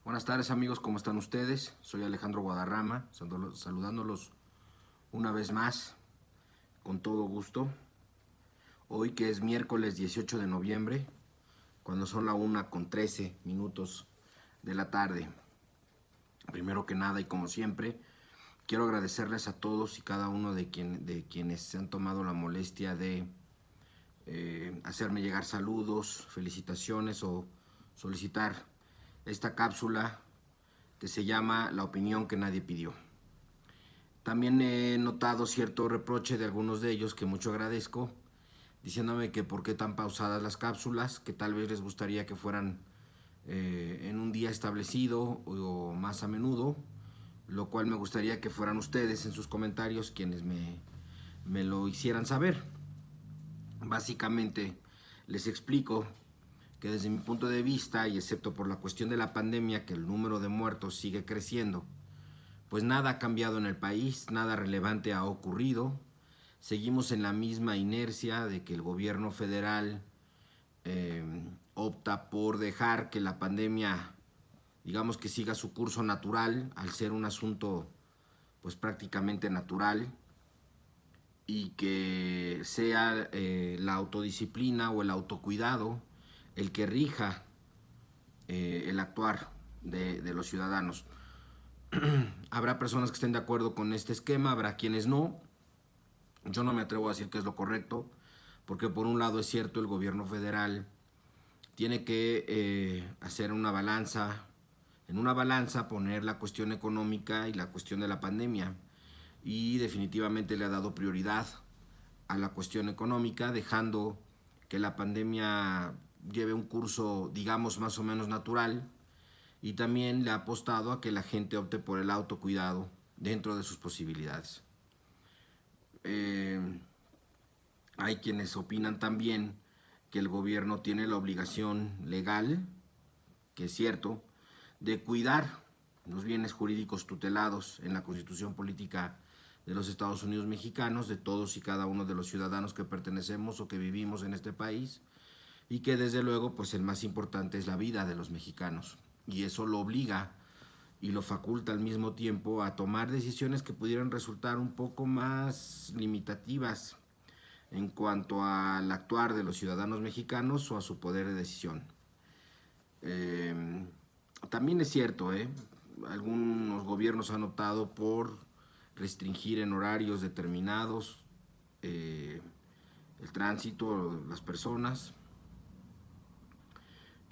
Buenas tardes amigos, ¿cómo están ustedes? Soy Alejandro Guadarrama, saludándolos una vez más, con todo gusto. Hoy que es miércoles 18 de noviembre, cuando son la 1:13 de la tarde. Primero que nada y como siempre, quiero agradecerles a todos y cada uno de quienes se han tomado la molestia de hacerme llegar saludos, felicitaciones o solicitar esta cápsula que se llama La opinión que nadie pidió. También he notado cierto reproche de algunos de ellos que mucho agradezco, diciéndome que por qué tan pausadas las cápsulas, que tal vez les gustaría que fueran en un día establecido o más a menudo, lo cual me gustaría que fueran ustedes en sus comentarios quienes me lo hicieran saber. Básicamente les explico que desde mi punto de vista, y excepto por la cuestión de la pandemia, que el número de muertos sigue creciendo, pues nada ha cambiado en el país, nada relevante ha ocurrido. Seguimos en la misma inercia de que el gobierno federal opta por dejar que la pandemia, digamos que siga su curso natural, al ser un asunto pues prácticamente natural, y que sea la autodisciplina o el autocuidado el que rija el actuar de los ciudadanos. Habrá personas que estén de acuerdo con este esquema, habrá quienes no. Yo no me atrevo a decir que es lo correcto, porque por un lado es cierto, el gobierno federal tiene que hacer una balanza, en una balanza poner la cuestión económica y la cuestión de la pandemia, y definitivamente le ha dado prioridad a la cuestión económica, dejando que la pandemia lleve un curso, digamos, más o menos natural, y también le ha apostado a que la gente opte por el autocuidado dentro de sus posibilidades. Hay quienes opinan también que el gobierno tiene la obligación legal, que es cierto, de cuidar los bienes jurídicos tutelados en la Constitución Política de los Estados Unidos Mexicanos, de todos y cada uno de los ciudadanos que pertenecemos o que vivimos en este país, y que desde luego pues el más importante es la vida de los mexicanos, y eso lo obliga y lo faculta al mismo tiempo a tomar decisiones que pudieran resultar un poco más limitativas en cuanto al actuar de los ciudadanos mexicanos o a su poder de decisión. También es cierto, algunos gobiernos han optado por restringir en horarios determinados el tránsito de las personas,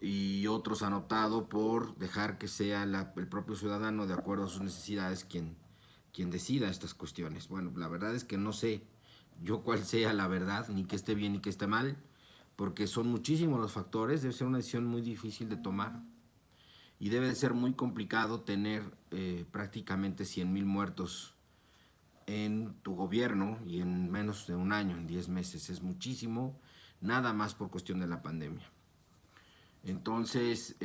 y otros han optado por dejar que sea el propio ciudadano, de acuerdo a sus necesidades, quien decida estas cuestiones. Bueno, la verdad es que no sé yo cuál sea la verdad, ni que esté bien ni que esté mal, porque son muchísimos los factores, debe ser una decisión muy difícil de tomar, y debe de ser muy complicado tener prácticamente 100,000 muertos en tu gobierno y en menos de un año, en 10 meses. Es muchísimo, nada más por cuestión de la pandemia. Entonces,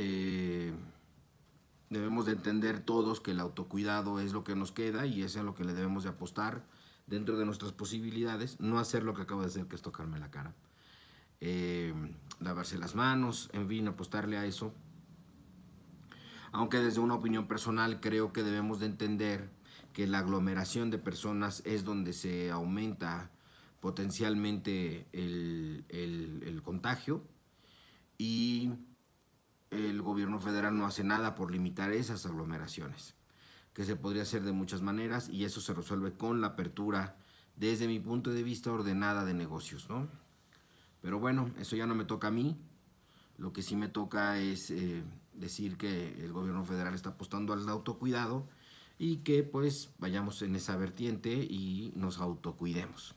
debemos de entender todos que el autocuidado es lo que nos queda y es en lo que le debemos de apostar dentro de nuestras posibilidades. No hacer lo que acabo de hacer, que es tocarme la cara. Lavarse las manos, en fin, apostarle a eso. Aunque desde una opinión personal creo que debemos de entender que la aglomeración de personas es donde se aumenta potencialmente el contagio, y el gobierno federal no hace nada por limitar esas aglomeraciones, que se podría hacer de muchas maneras, y eso se resuelve con la apertura, desde mi punto de vista, ordenada de negocios, ¿no? Pero bueno, eso ya no me toca a mí. Lo que sí me toca es decir que el gobierno federal está apostando al autocuidado, y que pues vayamos en esa vertiente y nos autocuidemos.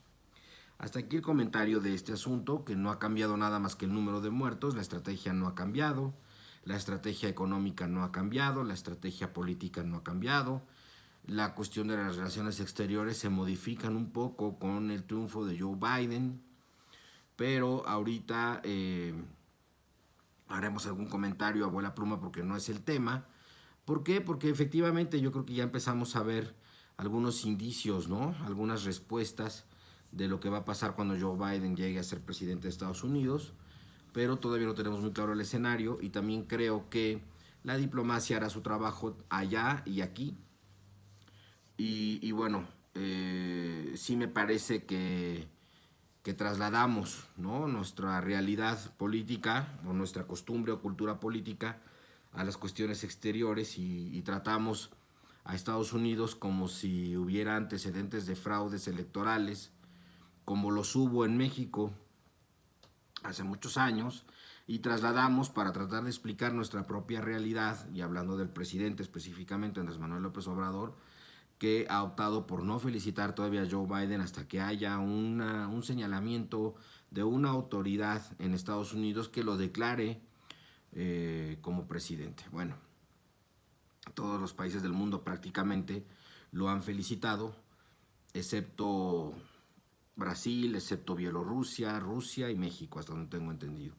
Hasta aquí el comentario de este asunto, que no ha cambiado nada más que el número de muertos. La estrategia no ha cambiado, la estrategia económica no ha cambiado, la estrategia política no ha cambiado. La cuestión de las relaciones exteriores se modifican un poco con el triunfo de Joe Biden, pero ahorita haremos algún comentario a vuela pluma porque no es el tema. ¿Por qué? Porque efectivamente yo creo que ya empezamos a ver algunos indicios, ¿no? Algunas respuestas de lo que va a pasar cuando Joe Biden llegue a ser presidente de Estados Unidos, pero todavía no tenemos muy claro el escenario, y también creo que La diplomacia hará su trabajo allá y aquí. Y bueno, sí me parece que trasladamos, ¿no?, nuestra realidad política o nuestra costumbre o cultura política a las cuestiones exteriores y tratamos a Estados Unidos como si hubiera antecedentes de fraudes electorales, como los hubo en México hace muchos años, y trasladamos para tratar de explicar nuestra propia realidad, y hablando del presidente específicamente, Andrés Manuel López Obrador, que ha optado por no felicitar todavía a Joe Biden hasta que haya un señalamiento de una autoridad en Estados Unidos que lo declare como presidente. Bueno, todos los países del mundo prácticamente lo han felicitado, excepto Brasil, excepto Bielorrusia, Rusia y México, hasta donde tengo entendido.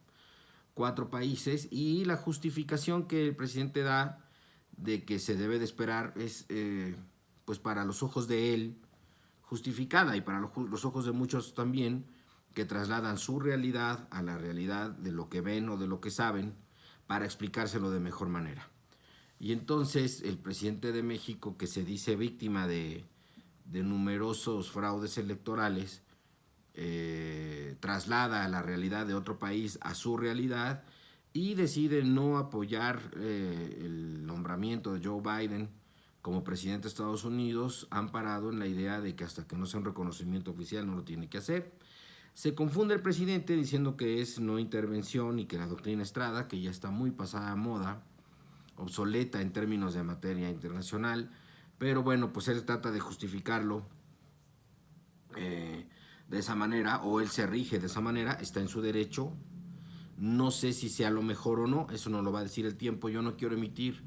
4 países, y la justificación que el presidente da de que se debe de esperar es, pues para los ojos de él, justificada, y para los ojos de muchos también, que trasladan su realidad a la realidad de lo que ven o de lo que saben para explicárselo de mejor manera. Y entonces el presidente de México, que se dice víctima de numerosos fraudes electorales, traslada la realidad de otro país a su realidad y decide no apoyar el nombramiento de Joe Biden como presidente de Estados Unidos, amparado en la idea de que hasta que no sea un reconocimiento oficial no lo tiene que hacer. Se confunde el presidente diciendo que es no intervención y que la doctrina Estrada, que ya está muy pasada de moda, obsoleta en términos de materia internacional, pero bueno, pues él trata de justificarlo de esa manera, o él se rige de esa manera, está en su derecho. No sé si sea lo mejor o no, eso no lo va a decir el tiempo. Yo no quiero emitir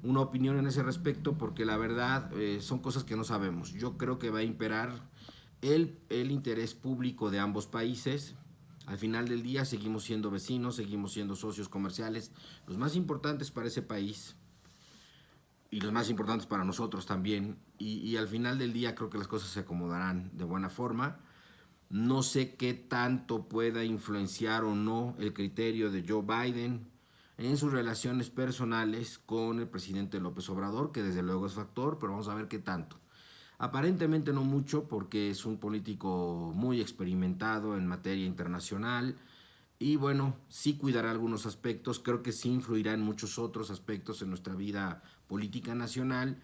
una opinión en ese respecto porque la verdad son cosas que no sabemos. Yo creo que va a imperar el interés público de ambos países. Al final del día seguimos siendo vecinos, seguimos siendo socios comerciales, los más importantes para ese país y los más importantes para nosotros también. Y al final del día creo que las cosas se acomodarán de buena forma. No sé qué tanto pueda influenciar o no el criterio de Joe Biden en sus relaciones personales con el presidente López Obrador, que desde luego es factor, pero vamos a ver qué tanto. Aparentemente no mucho, porque es un político muy experimentado en materia internacional y bueno, sí cuidará algunos aspectos, creo que sí influirá en muchos otros aspectos en nuestra vida política nacional,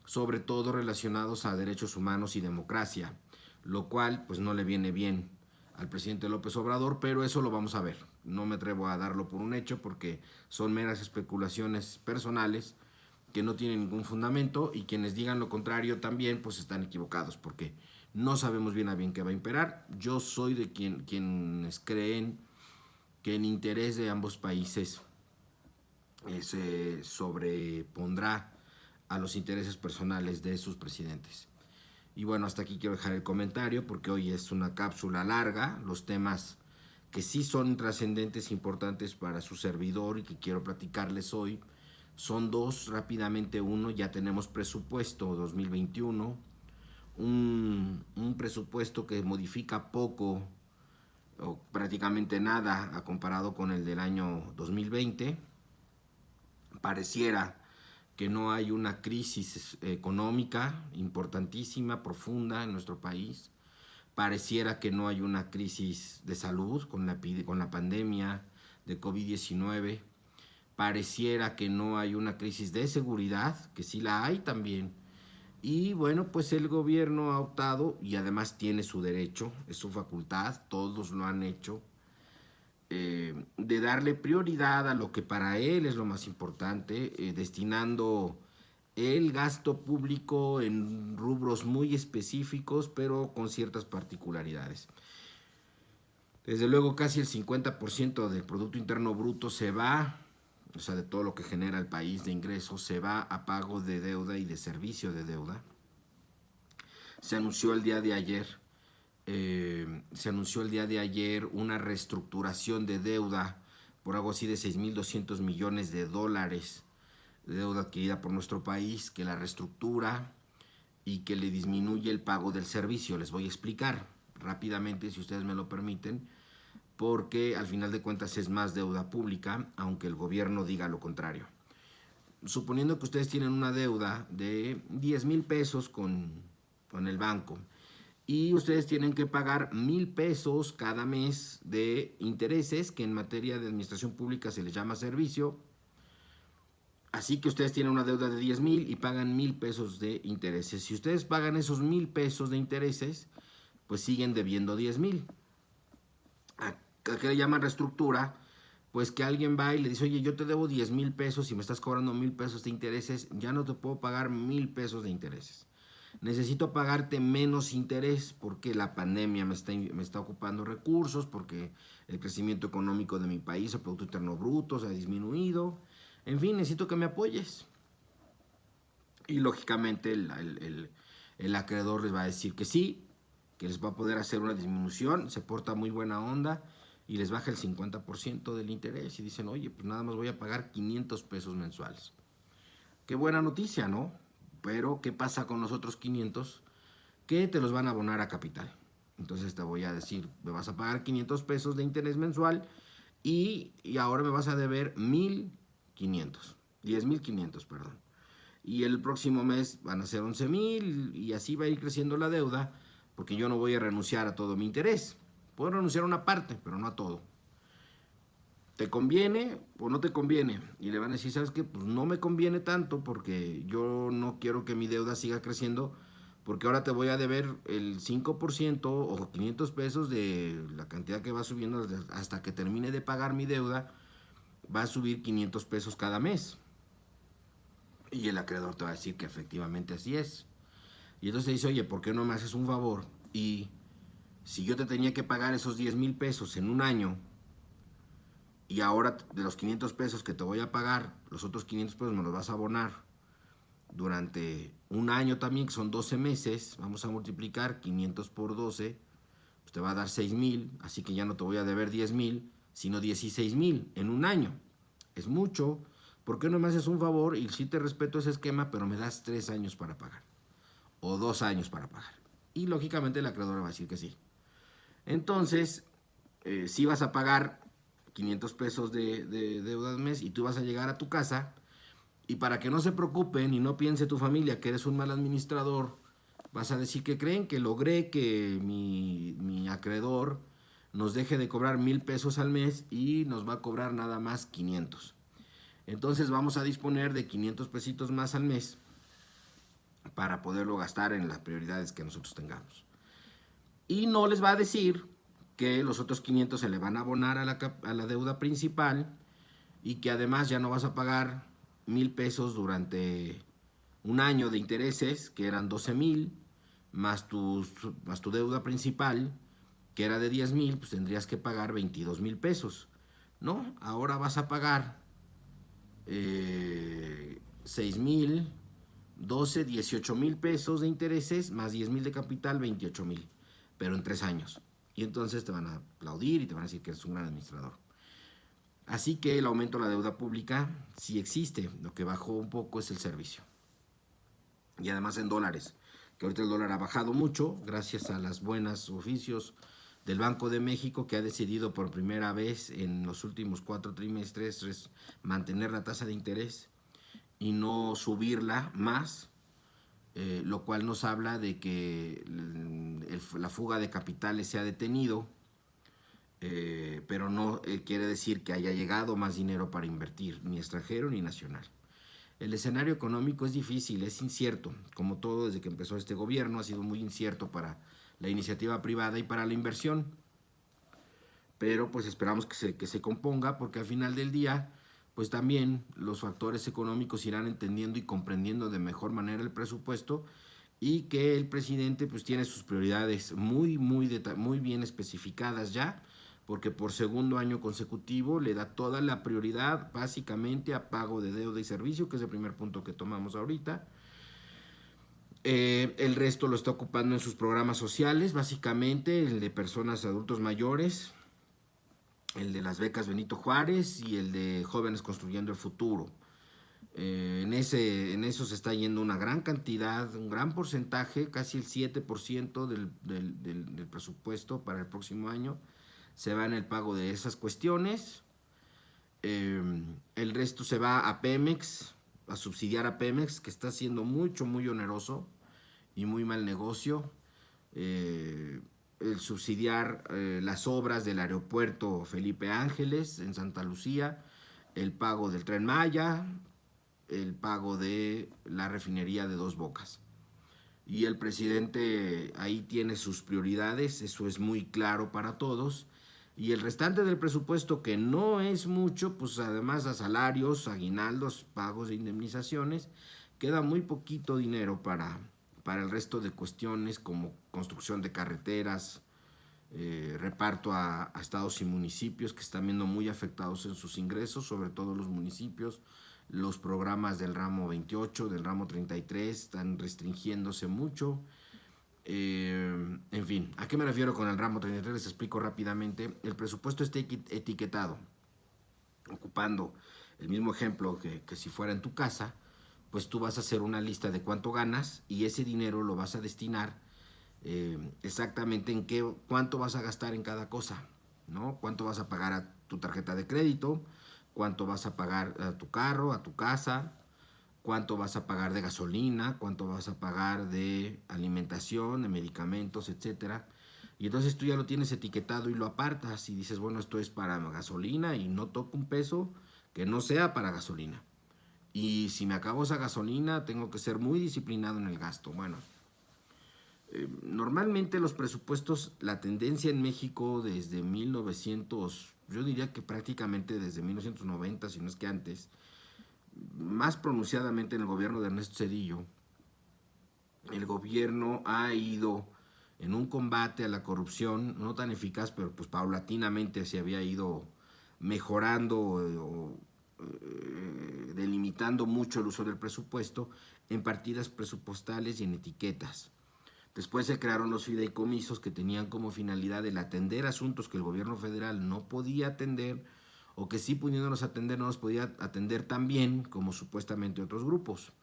sobre todo relacionados a derechos humanos y democracia, lo cual pues no le viene bien al presidente López Obrador, pero eso lo vamos a ver. No me atrevo a darlo por un hecho porque son meras especulaciones personales que no tienen ningún fundamento, y quienes digan lo contrario también pues están equivocados porque no sabemos bien a bien qué va a imperar. Yo soy de quienes creen que el interés de ambos países se sobrepondrá a los intereses personales de sus presidentes. Y bueno, hasta aquí quiero dejar el comentario porque hoy es una cápsula larga, los temas que sí son trascendentes, importantes para su servidor y que quiero platicarles hoy son dos rápidamente. Uno, ya tenemos presupuesto 2021, un presupuesto que modifica poco o prácticamente nada a comparado con el del año 2020. Pareciera que no hay una crisis económica importantísima, profunda en nuestro país. Pareciera que no hay una crisis de salud con la pandemia de COVID-19. Pareciera que no hay una crisis de seguridad, que sí la hay también. Y bueno, pues el gobierno ha optado, y además tiene su derecho, es su facultad, todos lo han hecho, de darle prioridad a lo que para él es lo más importante, destinando el gasto público en rubros muy específicos, pero con ciertas particularidades. Desde luego, casi el 50% del Producto Interno Bruto se va, o sea, de todo lo que genera el país de ingresos, se va a pago de deuda y de servicio de deuda. Se anunció el día de ayer, una reestructuración de deuda por algo así de 6.200 millones de dólares de deuda adquirida por nuestro país, que la reestructura y que le disminuye el pago del servicio. Les voy a explicar rápidamente, si ustedes me lo permiten, porque al final de cuentas es más deuda pública, aunque el gobierno diga lo contrario. suponiendo que ustedes tienen una deuda de 10,000 pesos con el banco y ustedes tienen que pagar 1,000 pesos cada mes de intereses, que en materia de administración pública se les llama servicio. Así que ustedes tienen una deuda de 10,000 y pagan 1,000 pesos de intereses. Si ustedes pagan esos 1,000 pesos de intereses, pues siguen debiendo 10,000. ¿A qué le llaman reestructura? Pues que alguien va y le dice, oye, yo te debo 10,000 pesos y me estás cobrando 1,000 pesos de intereses, ya no te puedo pagar 1,000 pesos de intereses. Necesito pagarte menos interés porque la pandemia me está ocupando recursos, porque el crecimiento económico de mi país, el Producto Interno Bruto, se ha disminuido. En fin, necesito que me apoyes. Y lógicamente el acreedor les va a decir que sí, que les va a poder hacer una disminución, se porta muy buena onda y les baja el 50% del interés y dicen, oye, pues nada más voy a pagar 500 pesos mensuales. Qué buena noticia, ¿no? Pero, ¿qué pasa con los otros 500? Que te los van a abonar a capital. Entonces te voy a decir, me vas a pagar 500 pesos de interés mensual y ahora me vas a deber 1,500, 10,500, perdón. Y el próximo mes van a ser 11,000 y así va a ir creciendo la deuda, porque yo no voy a renunciar a todo mi interés. Puedo renunciar a una parte, pero no a todo. ¿Te conviene o no te conviene? Y le van a decir, ¿sabes qué? Pues no me conviene tanto porque yo no quiero que mi deuda siga creciendo, porque ahora te voy a deber el 5% o 500 pesos de la cantidad que va subiendo hasta que termine de pagar mi deuda, va a subir 500 pesos cada mes. Y el acreedor te va a decir que efectivamente así es. Y entonces te dice, oye, ¿por qué no me haces un favor? Y si yo te tenía que pagar esos 10,000 pesos en un año, y ahora de los 500 pesos que te voy a pagar, los otros 500 pesos me los vas a abonar durante un año también, que son 12 meses, vamos a multiplicar 500 por 12, pues te va a dar 6,000, así que ya no te voy a deber 10,000, sino 16,000 en un año. Es mucho. ¿Por qué no me haces un favor? Y sí te respeto ese esquema, pero me das 3 años para pagar. O 2 años para pagar. Y lógicamente el acreedor va a decir que sí. Entonces, si vas a pagar 500 pesos de deuda al mes y tú vas a llegar a tu casa, y para que no se preocupen y no piense tu familia que eres un mal administrador, vas a decir que creen que logré que mi acreedor nos deje de cobrar 1,000 pesos al mes y nos va a cobrar nada más 500. Entonces vamos a disponer de 500 pesitos más al mes para poderlo gastar en las prioridades que nosotros tengamos. Y no les va a decir que los otros 500 se le van a abonar a la deuda principal y que además ya no vas a pagar 1,000 pesos durante un año de intereses, que eran 12,000, más tu deuda principal, que era de 10,000, pues tendrías que pagar 22,000 pesos. No, ahora vas a pagar 6,000, 12, 18,000 pesos de intereses, más 10,000 de capital, 28,000, pero en 3 años. Y entonces te van a aplaudir y te van a decir que eres un gran administrador. Así que el aumento de la deuda pública sí existe, lo que bajó un poco es el servicio. Y además en dólares, que ahorita el dólar ha bajado mucho gracias a las buenas oficios del Banco de México, que ha decidido por primera vez en los últimos 4 trimestres mantener la tasa de interés y no subirla más, lo cual nos habla de que la fuga de capitales se ha detenido, pero no quiere decir que haya llegado más dinero para invertir, ni extranjero ni nacional. El escenario económico es difícil, es incierto, como todo desde que empezó este gobierno ha sido muy incierto para la iniciativa privada y para la inversión. Pero pues esperamos que se componga, porque al final del día pues también los factores económicos irán entendiendo y comprendiendo de mejor manera el presupuesto, y que el presidente pues tiene sus prioridades muy bien especificadas ya, porque por segundo año consecutivo le da toda la prioridad básicamente a pago de deuda y servicio, que es el primer punto que tomamos ahorita. El resto lo está ocupando en sus programas sociales, básicamente el de personas adultos mayores, el de las becas Benito Juárez y el de Jóvenes Construyendo el Futuro. En eso se está yendo una gran cantidad, un gran porcentaje, casi el 7% del presupuesto para el próximo año se va en el pago de esas cuestiones. El resto se va a Pemex, a subsidiar a Pemex, que está siendo muy oneroso y muy mal negocio. El subsidiar las obras del aeropuerto Felipe Ángeles en Santa Lucía, el pago del Tren Maya, el pago de la refinería de Dos Bocas. Y el presidente ahí tiene sus prioridades, eso es muy claro para todos. Y el restante del presupuesto, que no es mucho, pues además a salarios, aguinaldos, pagos de indemnizaciones, queda muy poquito dinero para el resto de cuestiones como construcción de carreteras, reparto a estados y municipios que están viendo muy afectados en sus ingresos, sobre todo los municipios. Los programas del ramo 28, del ramo 33 están restringiéndose mucho. En fin, ¿a qué me refiero con el ramo 33? Les explico rápidamente. El presupuesto está etiquetado, ocupando el mismo ejemplo que si fuera en tu casa, pues tú vas a hacer una lista de cuánto ganas y ese dinero lo vas a destinar exactamente en cuánto vas a gastar en cada cosa, ¿no? Cuánto vas a pagar a tu tarjeta de crédito, cuánto vas a pagar a tu carro, a tu casa, cuánto vas a pagar de gasolina, cuánto vas a pagar de alimentación, de medicamentos, etcétera. Y entonces tú ya lo tienes etiquetado y lo apartas y dices, bueno, esto es para gasolina y no toco un peso que no sea para gasolina. Y si me acabo esa gasolina, tengo que ser muy disciplinado en el gasto. Bueno, normalmente los presupuestos, la tendencia en México desde 1900, yo diría que prácticamente desde 1990, si no es que antes, más pronunciadamente en el gobierno de Ernesto Zedillo, el gobierno ha ido en un combate a la corrupción, no tan eficaz, pero pues paulatinamente se había ido mejorando o delimitando mucho el uso del presupuesto en partidas presupuestales y en etiquetas. Después se crearon los fideicomisos que tenían como finalidad el atender asuntos que el gobierno federal no podía atender o que sí pudiéndonos atender no los podía atender tan bien como supuestamente otros grupos.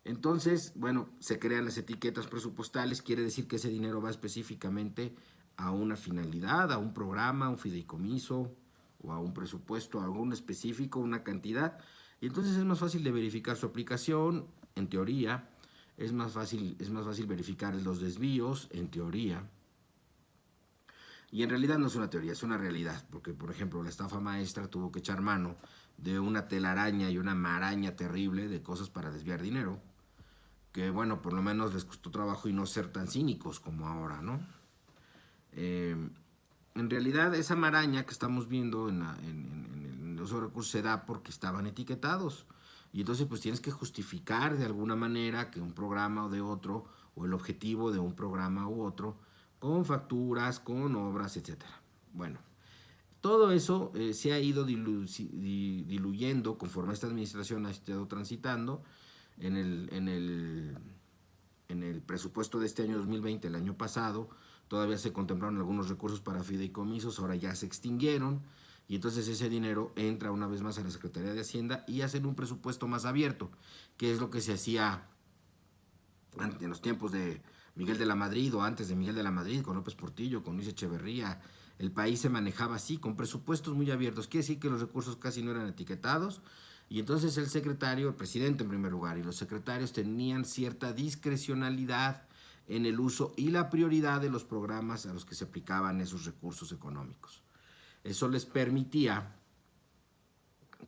Entonces, bueno, se crean las etiquetas presupuestales, quiere decir que ese dinero va específicamente a una finalidad, a un programa, a un fideicomiso o a un presupuesto, a algún específico, una cantidad. Y entonces es más fácil de verificar su aplicación, en teoría. Es más fácil verificar los desvíos, en teoría. Y en realidad no es una teoría, es una realidad, porque por ejemplo la estafa maestra tuvo que echar mano de una telaraña y una maraña terrible de cosas para desviar dinero, que bueno, por lo menos les costó trabajo y no ser tan cínicos como ahora, ¿no? En realidad esa maraña que estamos viendo en los recursos se da porque estaban etiquetados. Y entonces pues tienes que justificar de alguna manera que un programa o de otro, o el objetivo de un programa u otro, con facturas, con obras, etcétera. Bueno, todo eso se ha ido diluyendo conforme esta administración ha estado transitando en el presupuesto de este año 2020, el año pasado. Todavía se contemplaron algunos recursos para fideicomisos, ahora ya se extinguieron. Y entonces ese dinero entra una vez más a la Secretaría de Hacienda y hacen un presupuesto más abierto, que es lo que se hacía en los tiempos de Miguel de la Madrid o antes de Miguel de la Madrid, con López Portillo, con Luis Echeverría. El país se manejaba así, con presupuestos muy abiertos. Quiere decir que los recursos casi no eran etiquetados. Y entonces el secretario, el presidente en primer lugar, y los secretarios tenían cierta discrecionalidad en el uso y la prioridad de los programas a los que se aplicaban esos recursos económicos. Eso les permitía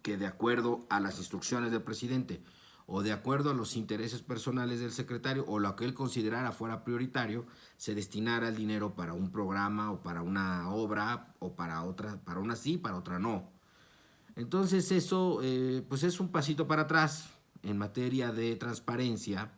que de acuerdo a las instrucciones del presidente o de acuerdo a los intereses personales del secretario o lo que él considerara fuera prioritario, se destinara el dinero para un programa o para una obra o para otra, para una sí, para otra no. Entonces eso pues es un pasito para atrás en materia de transparencia,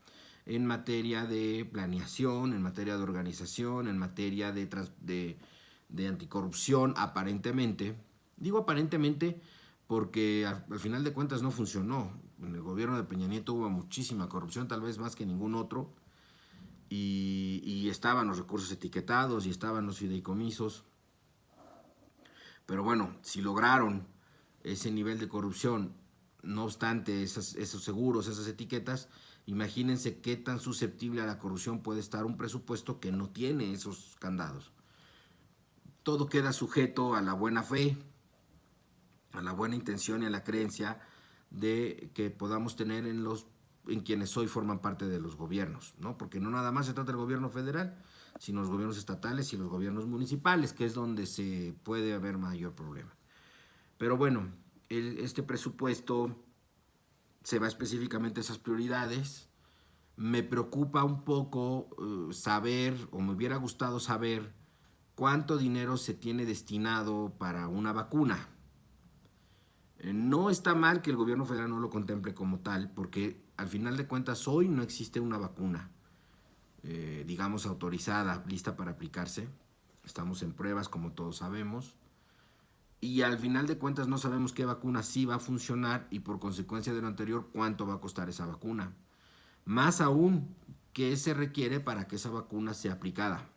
en materia de planeación, en materia de organización, en materia de anticorrupción, aparentemente. Digo aparentemente porque al final de cuentas no funcionó. En el gobierno de Peña Nieto hubo muchísima corrupción, tal vez más que ningún otro, y estaban los recursos etiquetados y estaban los fideicomisos. Pero bueno, si lograron ese nivel de corrupción, no obstante esos seguros, esas etiquetas, imagínense qué tan susceptible a la corrupción puede estar un presupuesto que no tiene esos candados. Todo queda sujeto a la buena fe, a la buena intención y a la creencia de que podamos tener en quienes hoy forman parte de los gobiernos, ¿no? Porque no nada más se trata del gobierno federal, sino los gobiernos estatales y los gobiernos municipales, que es donde se puede haber mayor problema. Pero bueno, este presupuesto se va específicamente a esas prioridades. Me preocupa un poco saber, o me hubiera gustado saber, cuánto dinero se tiene destinado para una vacuna. No está mal que el gobierno federal no lo contemple como tal, porque al final de cuentas hoy no existe una vacuna, digamos, autorizada, lista para aplicarse. Estamos en pruebas, como todos sabemos. Y al final de cuentas no sabemos qué vacuna sí va a funcionar y por consecuencia de lo anterior, cuánto va a costar esa vacuna. Más aún, qué se requiere para que esa vacuna sea aplicada.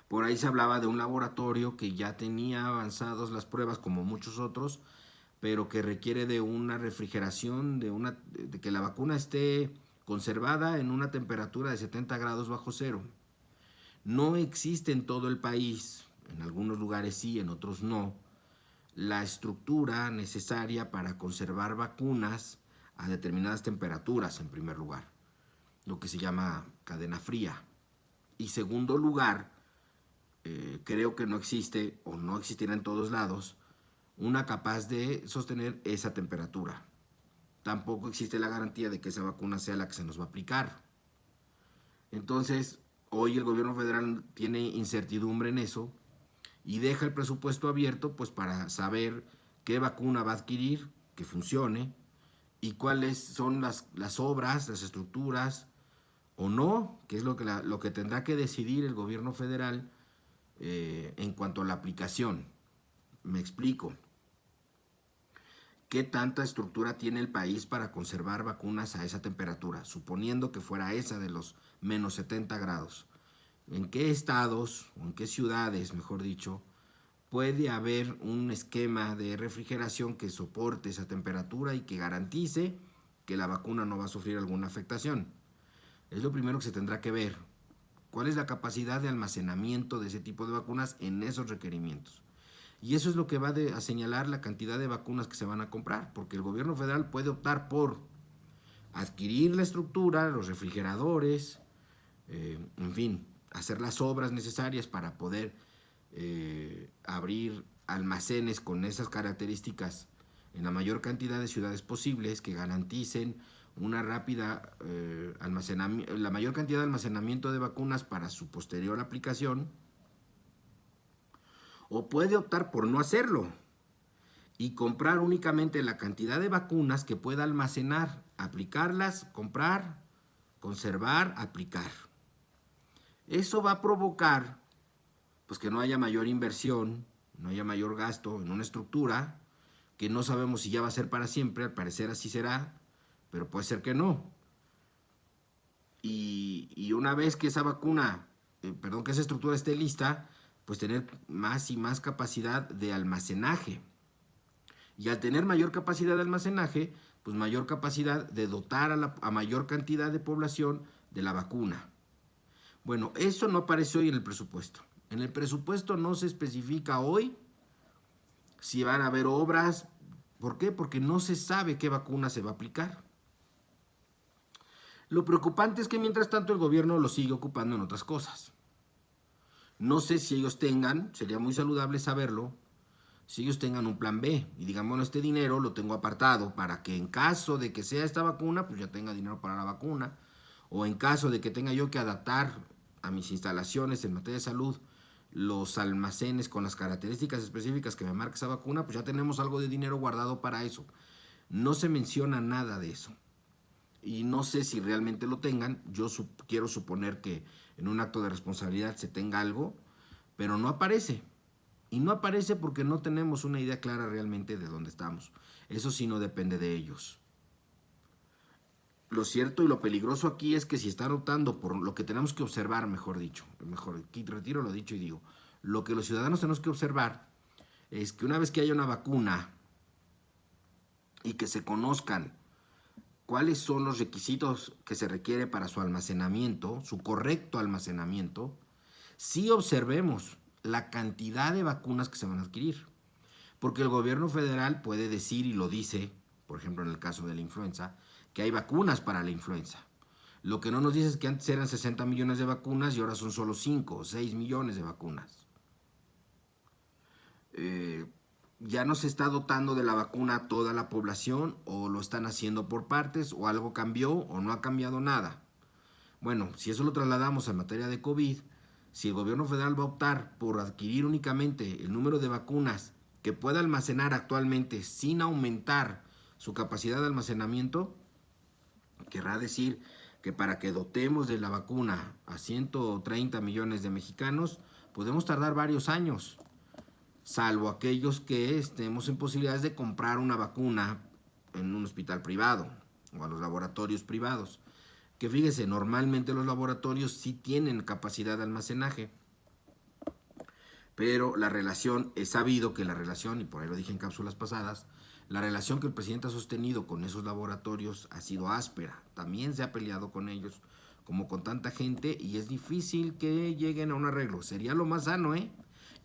Por ahí se hablaba de un laboratorio que ya tenía avanzadas las pruebas como muchos otros, pero que requiere de una refrigeración, de que la vacuna esté conservada en una temperatura de 70 grados bajo cero. No existe en todo el país, en algunos lugares sí, en otros no, la estructura necesaria para conservar vacunas a determinadas temperaturas, en primer lugar, lo que se llama cadena fría. Y segundo lugar, creo que no existe, o no existirá en todos lados, una capaz de sostener esa temperatura. Tampoco existe la garantía de que esa vacuna sea la que se nos va a aplicar. Entonces, hoy el gobierno federal tiene incertidumbre en eso y deja el presupuesto abierto pues para saber qué vacuna va a adquirir, que funcione, y cuáles son las obras, las estructuras, o no, que es lo que tendrá que decidir el gobierno federal en cuanto a la aplicación. Me explico. ¿Qué tanta estructura tiene el país para conservar vacunas a esa temperatura? Suponiendo que fuera esa de los menos 70 grados. ¿En qué estados, o en qué ciudades, mejor dicho, puede haber un esquema de refrigeración que soporte esa temperatura y que garantice que la vacuna no va a sufrir alguna afectación? Es lo primero que se tendrá que ver. ¿Cuál es la capacidad de almacenamiento de ese tipo de vacunas en esos requerimientos? Y eso es lo que va a señalar la cantidad de vacunas que se van a comprar, porque el gobierno federal puede optar por adquirir la estructura, los refrigeradores, en fin, hacer las obras necesarias para poder abrir almacenes con esas características en la mayor cantidad de ciudades posibles que garanticen una rápida la mayor cantidad de almacenamiento de vacunas para su posterior aplicación, o puede optar por no hacerlo y comprar únicamente la cantidad de vacunas que pueda almacenar, aplicarlas, comprar, conservar, aplicar. Eso va a provocar pues que no haya mayor inversión, no haya mayor gasto en una estructura que no sabemos si ya va a ser para siempre. Al parecer así será, pero puede ser que no. Y una vez que esa vacuna, que esa estructura esté lista, pues tener más y más capacidad de almacenaje. Y al tener mayor capacidad de almacenaje, pues mayor capacidad de dotar a mayor cantidad de población de la vacuna. Bueno, eso no aparece hoy en el presupuesto. En el presupuesto no se especifica hoy si van a haber obras. ¿Por qué? Porque no se sabe qué vacuna se va a aplicar. Lo preocupante es que mientras tanto el gobierno lo sigue ocupando en otras cosas. No sé si ellos tengan, sería muy saludable saberlo, si ellos tengan un plan B y digan, bueno, este dinero lo tengo apartado para que en caso de que sea esta vacuna, pues ya tenga dinero para la vacuna, o en caso de que tenga yo que adaptar a mis instalaciones en materia de salud los almacenes con las características específicas que me marca esa vacuna, pues ya tenemos algo de dinero guardado para eso. No se menciona nada de eso. Y no sé si realmente lo tengan. Yo quiero suponer que en un acto de responsabilidad se tenga algo, pero no aparece. Y no aparece porque no tenemos una idea clara realmente de dónde estamos. Eso sí no depende de ellos. Lo cierto y lo peligroso aquí es que si están optando por lo que tenemos que observar, aquí retiro lo dicho y digo, lo que los ciudadanos tenemos que observar es que una vez que haya una vacuna y que se conozcan cuáles son los requisitos que se requiere para su almacenamiento, su correcto almacenamiento, sí observemos la cantidad de vacunas que se van a adquirir. Porque el gobierno federal puede decir, y lo dice, por ejemplo en el caso de la influenza, que hay vacunas para la influenza. Lo que no nos dice es que antes eran 60 millones de vacunas y ahora son solo 5 o 6 millones de vacunas. Ya no se está dotando de la vacuna a toda la población, o lo están haciendo por partes, o algo cambió o no ha cambiado nada. Bueno, si eso lo trasladamos a materia de COVID, si el gobierno federal va a optar por adquirir únicamente el número de vacunas que pueda almacenar actualmente sin aumentar su capacidad de almacenamiento, querrá decir que para que dotemos de la vacuna a 130 millones de mexicanos, podemos tardar varios años, salvo aquellos que estemos en posibilidades de comprar una vacuna en un hospital privado o a los laboratorios privados. Que fíjese, normalmente los laboratorios sí tienen capacidad de almacenaje, pero la relación, es sabido que la relación, y por ahí lo dije en cápsulas pasadas, la relación que el presidente ha sostenido con esos laboratorios ha sido áspera. También se ha peleado con ellos, como con tanta gente, y es difícil que lleguen a un arreglo. Sería lo más sano,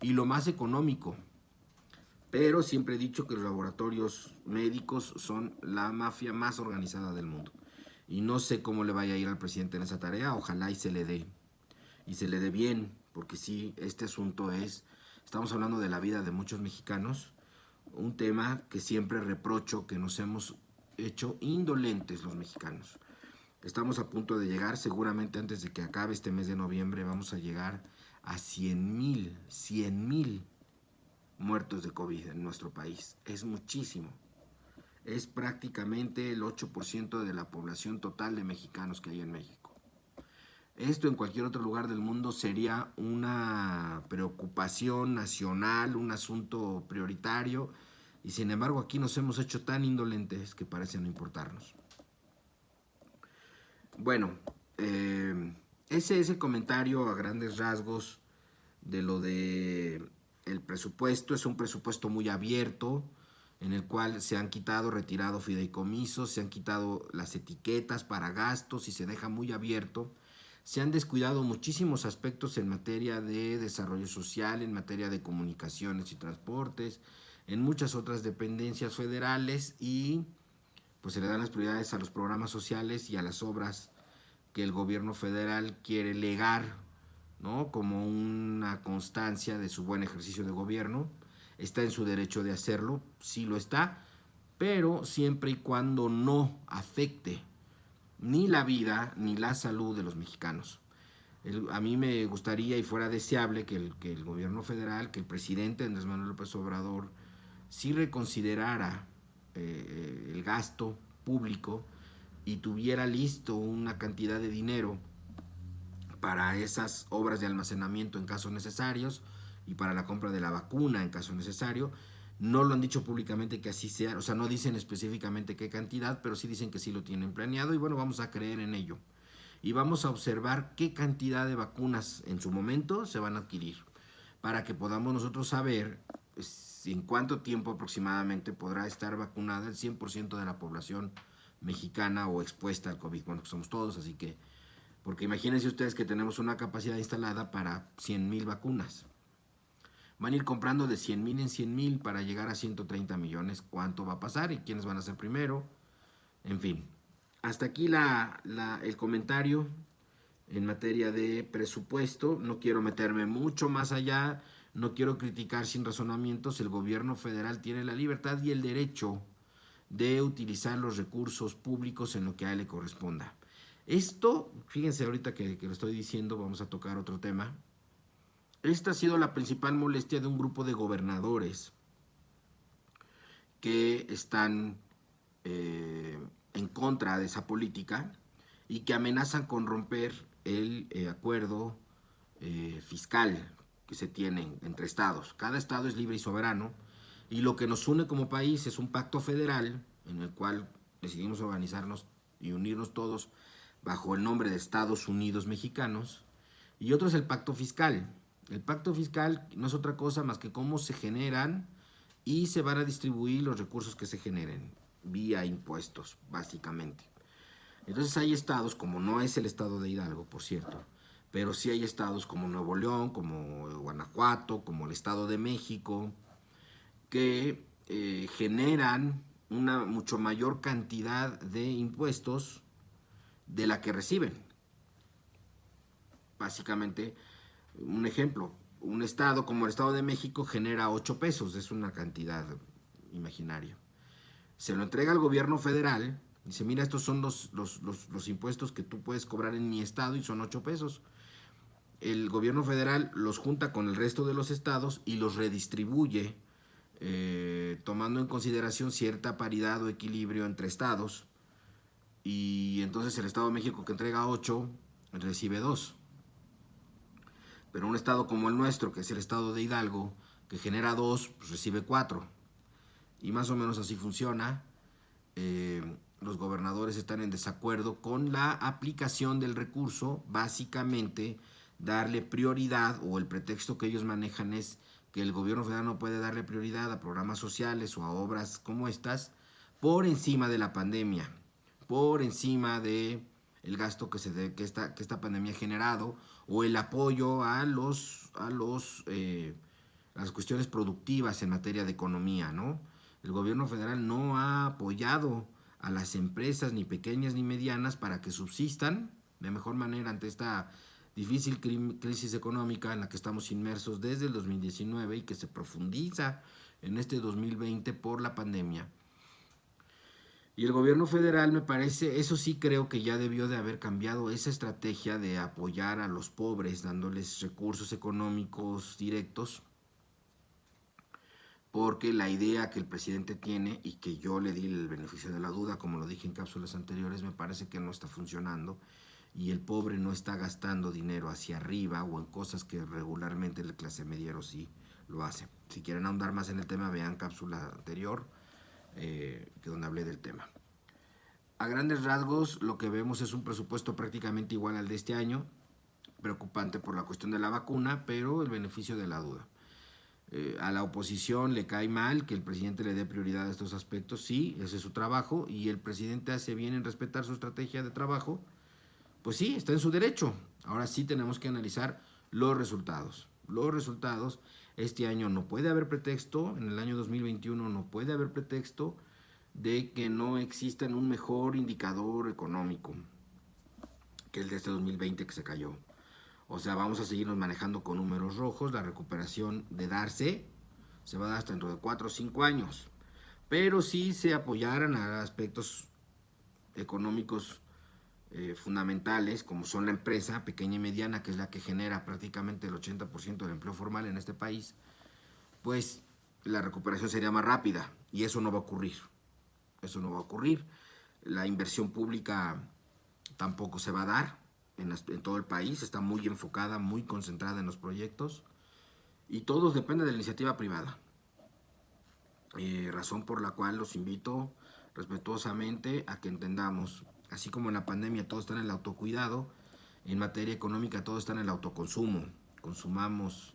y lo más económico. Pero siempre he dicho que los laboratorios médicos son la mafia más organizada del mundo. Y no sé cómo le vaya a ir al presidente en esa tarea, ojalá y se le dé. Y se le dé bien, porque sí, este asunto estamos hablando de la vida de muchos mexicanos, un tema que siempre reprocho que nos hemos hecho indolentes los mexicanos. Estamos a punto de llegar, seguramente antes de que acabe este mes de noviembre, vamos a llegar a 100,000 muertos de COVID en nuestro país. Es muchísimo. Es prácticamente el 8% de la población total de mexicanos que hay en México. Esto en cualquier otro lugar del mundo sería una preocupación nacional, un asunto prioritario, y sin embargo aquí nos hemos hecho tan indolentes que parece no importarnos. Bueno, ese es el comentario a grandes rasgos de lo de el presupuesto. Es un presupuesto muy abierto, en el cual se han quitado, retirado fideicomisos, se han quitado las etiquetas para gastos y se deja muy abierto. Se han descuidado muchísimos aspectos en materia de desarrollo social, en materia de comunicaciones y transportes, en muchas otras dependencias federales, y pues se le dan las prioridades a los programas sociales y a las obras que el gobierno federal quiere legar, ¿no?, como una constancia de su buen ejercicio de gobierno. Está en su derecho de hacerlo, sí lo está, pero siempre y cuando no afecte ni la vida ni la salud de los mexicanos. A mí me gustaría y fuera deseable que el gobierno federal, que el presidente Andrés Manuel López Obrador sí reconsiderara el gasto público y tuviera listo una cantidad de dinero para esas obras de almacenamiento en casos necesarios y para la compra de la vacuna en caso necesario. No lo han dicho públicamente que así sea, o sea, no dicen específicamente qué cantidad, pero sí dicen que sí lo tienen planeado, y bueno, vamos a creer en ello. Y vamos a observar qué cantidad de vacunas en su momento se van a adquirir, para que podamos nosotros saber en cuánto tiempo aproximadamente podrá estar vacunada el 100% de la población mexicana o expuesta al COVID. Bueno, que somos todos, así que, porque imagínense ustedes que tenemos una capacidad instalada para 100,000 vacunas. Van a ir comprando de 100,000 en 100,000 para llegar a 130 millones. ¿Cuánto va a pasar y quiénes van a ser primero? En fin, hasta aquí el comentario en materia de presupuesto. No quiero meterme mucho más allá, no quiero criticar sin razonamientos. El gobierno federal tiene la libertad y el derecho de utilizar los recursos públicos en lo que a él le corresponda. Esto, fíjense ahorita que lo estoy diciendo, vamos a tocar otro tema. Esta ha sido la principal molestia de un grupo de gobernadores que están en contra de esa política y que amenazan con romper el acuerdo fiscal que se tiene entre estados. Cada estado es libre y soberano, y lo que nos une como país es un pacto federal en el cual decidimos organizarnos y unirnos todos bajo el nombre de Estados Unidos Mexicanos, y otro es el pacto fiscal. El pacto fiscal no es otra cosa más que cómo se generan y se van a distribuir los recursos que se generen vía impuestos, básicamente. Entonces hay estados, como no es el estado de Hidalgo, por cierto, pero sí hay estados como Nuevo León, como Guanajuato, como el Estado de México, que generan una mucho mayor cantidad de impuestos de la que reciben. Básicamente, un ejemplo, un estado como el Estado de México genera 8 pesos, es una cantidad imaginaria. Se lo entrega al gobierno federal, dice, mira, estos son los impuestos que tú puedes cobrar en mi estado y son 8 pesos. El gobierno federal los junta con el resto de los estados y los redistribuye, tomando en consideración cierta paridad o equilibrio entre estados. Y entonces el Estado de México, que entrega 8, recibe 2. Pero un estado como el nuestro, que es el estado de Hidalgo, que genera 2, pues recibe 4. Y más o menos así funciona. Los gobernadores están en desacuerdo con la aplicación del recurso. Básicamente, darle prioridad, o el pretexto que ellos manejan es que el gobierno federal no puede darle prioridad a programas sociales o a obras como estas por encima de la pandemia, por encima de el gasto que esta pandemia ha generado, o el apoyo a las cuestiones productivas en materia de economía, ¿no? El gobierno federal no ha apoyado a las empresas, ni pequeñas ni medianas, para que subsistan de mejor manera ante esta difícil crisis económica en la que estamos inmersos desde el 2019 y que se profundiza en este 2020 por la pandemia. Y el gobierno federal, me parece, eso sí creo que ya debió de haber cambiado esa estrategia de apoyar a los pobres, dándoles recursos económicos directos, porque la idea que el presidente tiene, y que yo le di el beneficio de la duda, como lo dije en cápsulas anteriores, me parece que no está funcionando, y el pobre no está gastando dinero hacia arriba o en cosas que regularmente la clase mediero sí lo hace. Si quieren ahondar más en el tema, vean cápsula anterior, que donde hablé del tema. A grandes rasgos, lo que vemos es un presupuesto prácticamente igual al de este año, preocupante por la cuestión de la vacuna, pero el beneficio de la duda. A la oposición le cae mal que el presidente le dé prioridad a estos aspectos, sí, ese es su trabajo, y el presidente hace bien en respetar su estrategia de trabajo, pues sí, está en su derecho. Ahora sí tenemos que analizar los resultados. Los resultados, este año no puede haber pretexto, en el año 2021 no puede haber pretexto de que no exista un mejor indicador económico que el de este 2020 que se cayó. O sea, vamos a seguirnos manejando con números rojos. La recuperación de darse se va a dar hasta dentro de 4 o 5 años. Pero si se apoyaran a aspectos económicos fundamentales, como son la empresa pequeña y mediana, que es la que genera prácticamente el 80% del empleo formal en este país, pues la recuperación sería más rápida, y eso no va a ocurrir. Eso no va a ocurrir. La inversión pública tampoco se va a dar en todo el país, está muy enfocada, muy concentrada en los proyectos, y todos dependen de la iniciativa privada. Razón por la cual los invito respetuosamente a que entendamos, así como en la pandemia todo está en el autocuidado, en materia económica todo está en el autoconsumo. Consumamos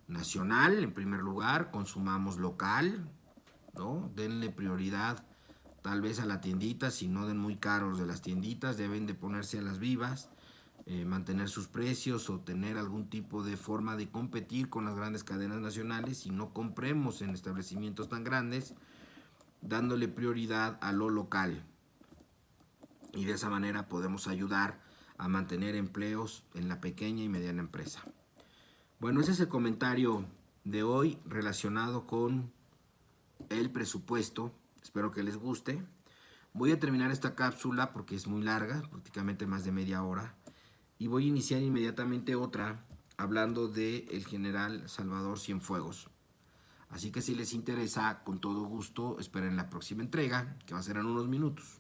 nacional en primer lugar, consumamos local, ¿no? Denle prioridad tal vez a la tiendita, si no den muy caros de las tienditas, deben de ponerse a las vivas, mantener sus precios o tener algún tipo de forma de competir con las grandes cadenas nacionales, y no compremos en establecimientos tan grandes, dándole prioridad a lo local. Y de esa manera podemos ayudar a mantener empleos en la pequeña y mediana empresa. Bueno, ese es el comentario de hoy relacionado con el presupuesto. Espero que les guste. Voy a terminar esta cápsula porque es muy larga, prácticamente más de media hora, y voy a iniciar inmediatamente otra hablando del general Salvador Cienfuegos. Así que si les interesa, con todo gusto, esperen la próxima entrega, que va a ser en unos minutos.